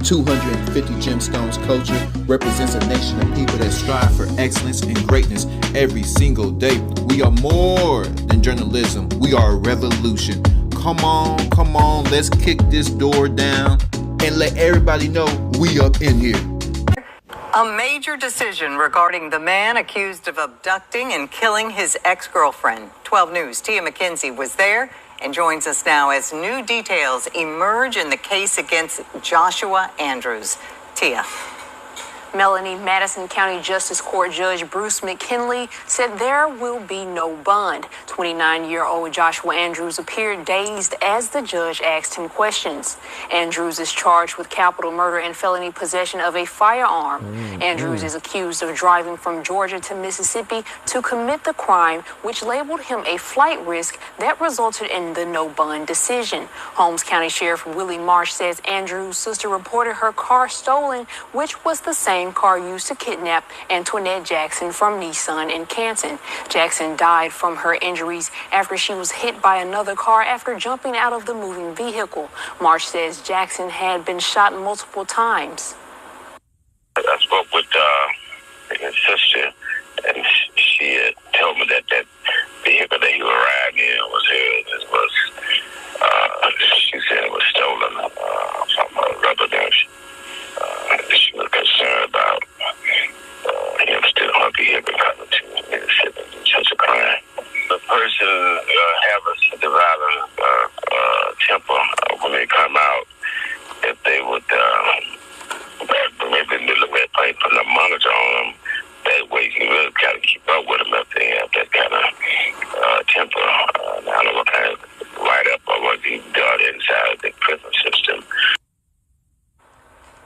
250 Gemstones culture represents a nation of people that strive for excellence and greatness every single day. We are more than journalism. We are a revolution. Come on, let's kick this door down and let everybody know we up in here. A major decision regarding the man accused of abducting and killing his ex-girlfriend. 12 News' Tia McKenzie was there and joins us now as new details emerge in the case against Joshua Andrews. Tia. Melanie, Madison County Justice Court Judge Bruce McKinley said there will be no bond. 29-year-old Joshua Andrews appeared dazed as the judge asked him questions. Andrews is charged with capital murder and felony possession of a firearm. Andrews is accused of driving from Georgia to Mississippi to commit the crime, which labeled him a flight risk that resulted in the no bond decision. Holmes County Sheriff Willie Marsh says Andrews' sister reported her car stolen, which was the same car used to kidnap Antoinette Jackson from Nissan in Canton. Jackson died from her injuries after she was hit by another car after jumping out of the moving vehicle. Marsh says Jackson had been shot multiple times. I spoke with his sister, and she had told me that vehicle that he was riding in was his. She said it was stolen from her residence. She was concerned about him still coming to Mississippi and do such a crime. The person have a violent temper when they come out. If they would maybe look at putting a monitor on them, that way you really kind of keep up with them if they have that kind of temper. I don't know what kind of write-up or what he done inside the prison system.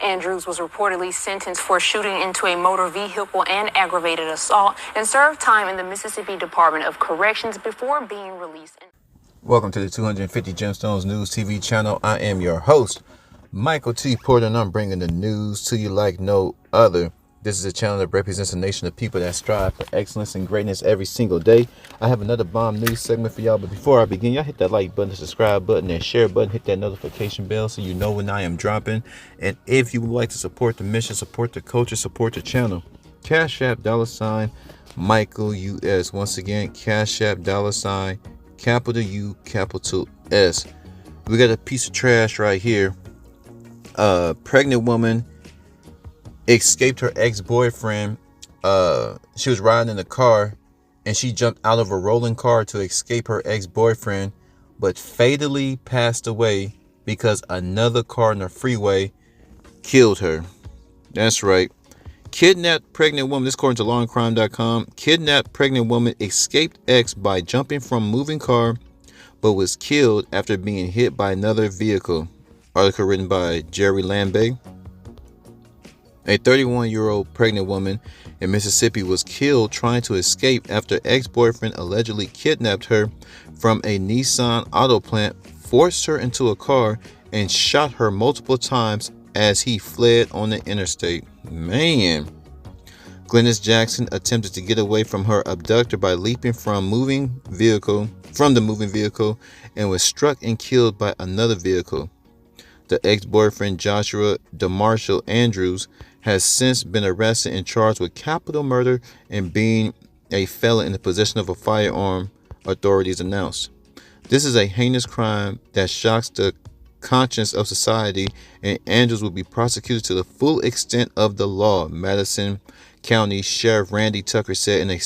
Andrews was reportedly sentenced for shooting into a motor vehicle and aggravated assault and served time in the Mississippi Department of Corrections before being released. Welcome to the 250 Gemstones News TV channel. I am your host, Michael T. Porter, and I'm bringing the news to you like no other. This is a channel that represents a nation of people that strive for excellence and greatness every single day. I have another bomb news segment for y'all, but before I begin, y'all hit that like button, the subscribe button, and share button. Hit that notification bell so you know when I am dropping. And if you would like to support the mission, support the culture, support the channel, Cash App $ Michael US. Once again, Cash App $ capital U capital S. We got a piece of trash right here. Pregnant woman escaped her ex-boyfriend. She was riding in a car and she jumped out of a rolling car to escape her ex-boyfriend, but fatally passed away because another car in the freeway killed her. That's right. Kidnapped pregnant woman. This according to lawandcrime.com. Kidnapped pregnant woman escaped ex by jumping from moving car, but was killed after being hit by another vehicle. Article written by Jerry Lambay. A 31-year-old pregnant woman in Mississippi was killed trying to escape after ex-boyfriend allegedly kidnapped her from a Nissan auto plant, forced her into a car, and shot her multiple times as he fled on the interstate. Man. Glennis Jackson attempted to get away from her abductor by leaping from the moving vehicle and was struck and killed by another vehicle. The ex-boyfriend Joshua DeMarshall Andrews has since been arrested and charged with capital murder and being a felon in the possession of a firearm, authorities announced. This is a heinous crime that shocks the conscience of society, and Andrews will be prosecuted to the full extent of the law, Madison County Sheriff Randy Tucker said in a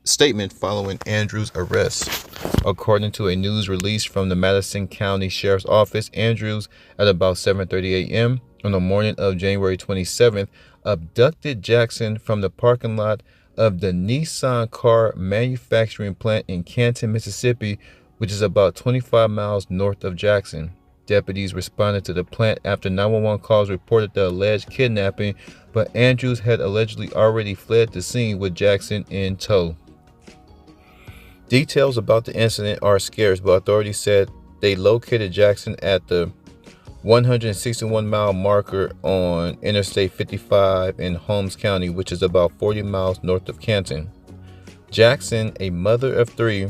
statement following Andrews' arrest. According to a news release from the Madison County Sheriff's Office, Andrews, at about 7:30 a.m. on the morning of January 27th, abducted Jackson from the parking lot of the Nissan car manufacturing plant in Canton, Mississippi, which is about 25 miles north of Jackson. Deputies responded to the plant after 911 calls reported the alleged kidnapping, but Andrews had allegedly already fled the scene with Jackson in tow. Details about the incident are scarce, but authorities said they located Jackson at the 161-mile marker on Interstate 55 in Holmes County, which is about 40 miles north of Canton. Jackson, a mother of three,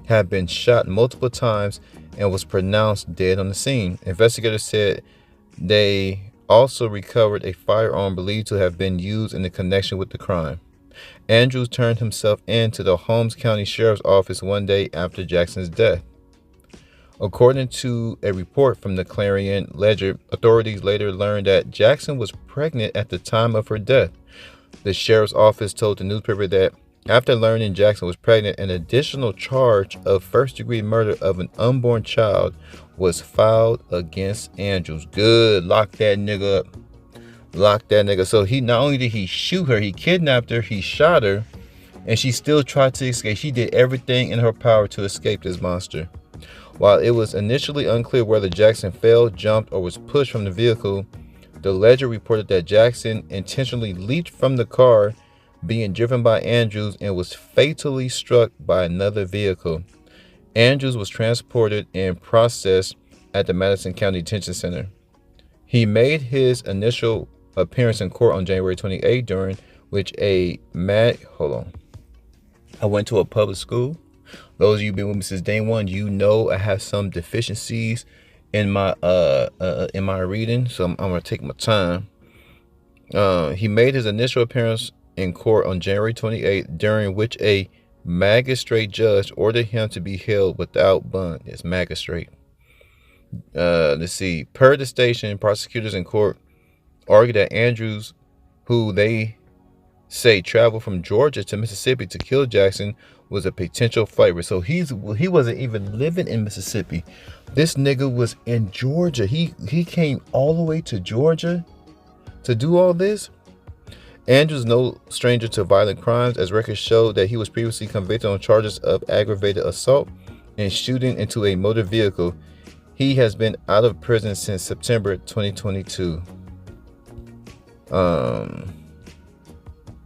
had been shot multiple times and was pronounced dead on the scene. Investigators said they also recovered a firearm believed to have been used in connection with the crime. Andrews turned himself in to the Holmes County Sheriff's Office one day after Jackson's death. According to a report from the Clarion Ledger, authorities later learned that Jackson was pregnant at the time of her death. The sheriff's office told the newspaper that after learning Jackson was pregnant, an additional charge of first-degree murder of an unborn child was filed against Andrews. Good, lock that nigga up. Lock that nigga. So he not only did he shoot her, he kidnapped her, he shot her, and she still tried to escape. She did everything in her power to escape this monster. While it was initially unclear whether Jackson fell, jumped, or was pushed from the vehicle, the Ledger reported that Jackson intentionally leaped from the car being driven by Andrews and was fatally struck by another vehicle. Andrews was transported and processed at the Madison County Detention Center. He made his initial appearance in court on January 28, during which I went to a public school. Those of you who've been with me since day one, you know I have some deficiencies in my reading, so I'm gonna take my time. He made his initial appearance in court on January 28th, during which a magistrate judge ordered him to be held without bond. It's magistrate. Let's see. Per the station, prosecutors in court argued that Andrews, who they say traveled from Georgia to Mississippi to kill Jackson, was a potential flight risk. So he wasn't even living in Mississippi. This nigga was in Georgia. He came all the way to Georgia to do all this. Andrews, no stranger to violent crimes, as records show that he was previously convicted on charges of aggravated assault and shooting into a motor vehicle. He has been out of prison since September 2022.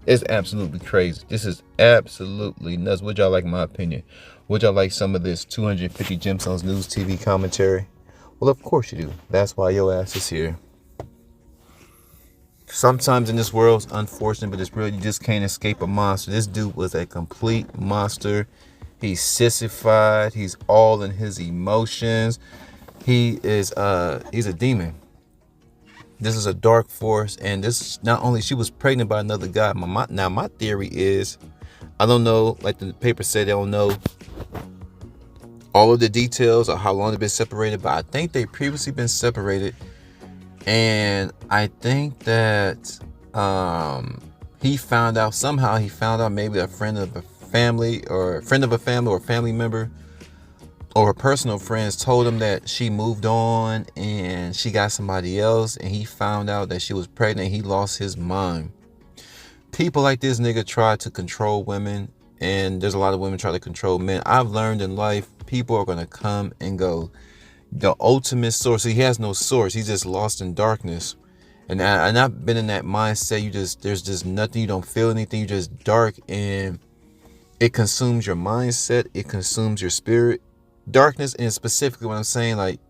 It's absolutely crazy. This is absolutely nuts. Would y'all like my opinion? Would y'all like some of this 250 Gemstones News TV commentary? Well, of course you do. That's why your ass is here. Sometimes in this world, it's unfortunate, but it's real. You just can't escape a monster. This dude was a complete monster. He's sissified. He's all in his emotions. He's a demon. This is a dark force, and this not only she was pregnant by another guy. Now my theory is, I don't know, like the paper said, they don't know all of the details or how long they've been separated, but I think they've previously been separated. And I think that he found out maybe a friend of a family or a family member or her personal friends told him that she moved on and she got somebody else, and he found out that she was pregnant. He lost his mind. People like this nigga try to control women, and there's a lot of women try to control men. I've learned in life, people are going to come and go. The ultimate source, he has no source. He's just lost in darkness. And I've been in that mindset. There's just nothing. You don't feel anything. You're just dark, and it consumes your mindset. It consumes your spirit. Darkness, and specifically what I'm saying, like,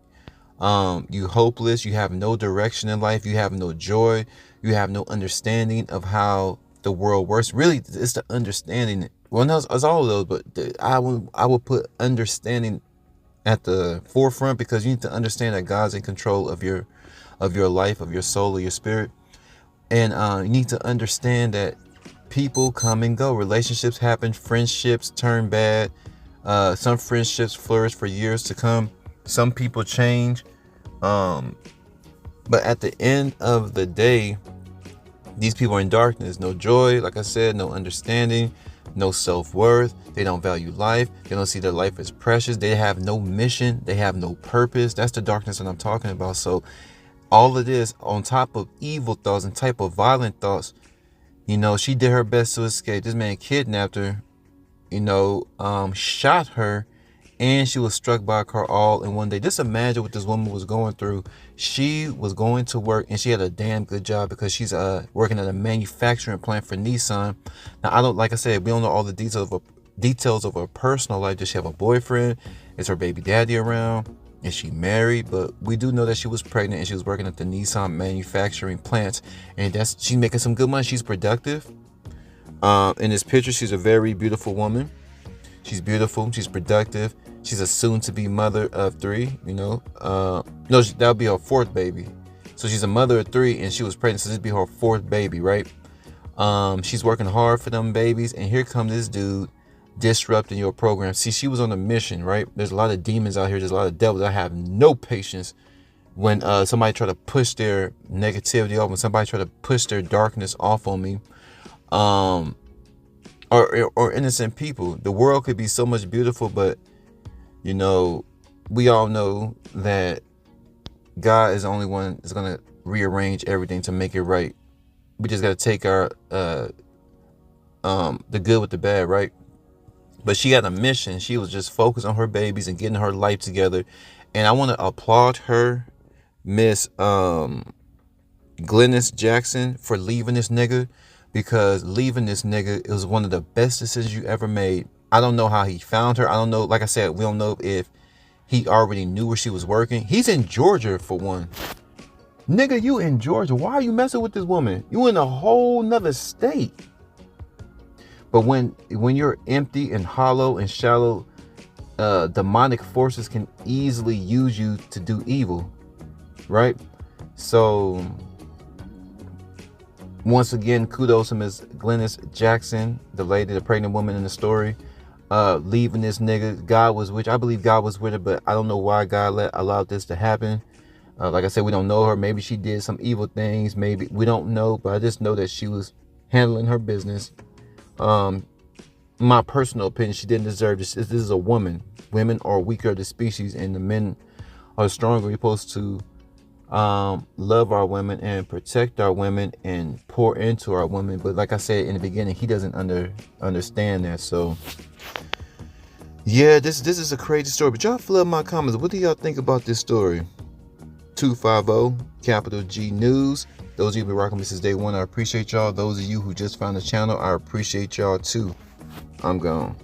you hopeless. You have no direction in life. You have no joy. You have no understanding of how the world works. Really, it's the understanding. Well, no, it's all of those, but I would put understanding at the forefront, because you need to understand that God's in control of your life, of your soul, of your spirit. And you need to understand that people come and go. Relationships happen. Friendships turn bad. Some friendships flourish for years to come. Some people change. But at the end of the day, these people are in darkness. No joy, like I said, no understanding, no self-worth. They don't value life. They don't see their life as precious. They have no mission. They have no purpose. That's the darkness that I'm talking about. So all of this on top of evil thoughts and type of violent thoughts, she did her best to escape. This man kidnapped her, shot her, and she was struck by a car all in one day. Just imagine what this woman was going through. She was going to work, and she had a damn good job because she's working at a manufacturing plant for Nissan. Now, like I said, we don't know all the details of her personal life. Does she have a boyfriend? Is her baby daddy around? Is she married? But we do know that she was pregnant and she was working at the Nissan manufacturing plant, and she's making some good money. She's productive. In this picture, she's a very beautiful woman. She's beautiful. She's productive. She's a soon-to-be mother of 3. No, that'll be her 4th baby. So she's a mother of 3, and she was pregnant. So this be her 4th baby, right? She's working hard for them babies, and here come this dude disrupting your program. See, she was on a mission, right? There's a lot of demons out here. There's a lot of devils. I have no patience when somebody try to push their negativity off, when somebody try to push their darkness off on me, or innocent people. The world could be so much beautiful, but you know, we all know that God is the only one that's gonna rearrange everything to make it right. We just gotta take our the good with the bad, right? But she had a mission. She was just focused on her babies and getting her life together. And I want to applaud her, Miss Glennis Jackson, for leaving this nigga, because leaving this nigga was one of the best decisions you ever made. I don't know how he found her. I don't know. Like I said, we don't know if he already knew where she was working. He's in Georgia, for one. Nigga, you in Georgia. Why are you messing with this woman? You in a whole nother state. But when you're empty and hollow and shallow, demonic forces can easily use you to do evil, right? So once again, kudos to Miss Glennis Jackson, the lady, the pregnant woman in the story, leaving this nigga. God was with her. I believe God was with her, but I don't know why God allowed this to happen. Like I said, we don't know her. Maybe she did some evil things. Maybe we don't know, but I just know that she was handling her business. My personal opinion, she didn't deserve this. This is a woman. Women are weaker of the species, and the men are stronger. We're supposed to love our women and protect our women and pour into our women. But like I said in the beginning, he doesn't understand that. So yeah, this is a crazy story. But y'all flood my comments. What do y'all think about this story? 250 capital G News. Those of you who have been rocking me since day one, I appreciate y'all. Those of you who just found the channel, I appreciate y'all too. I'm gone.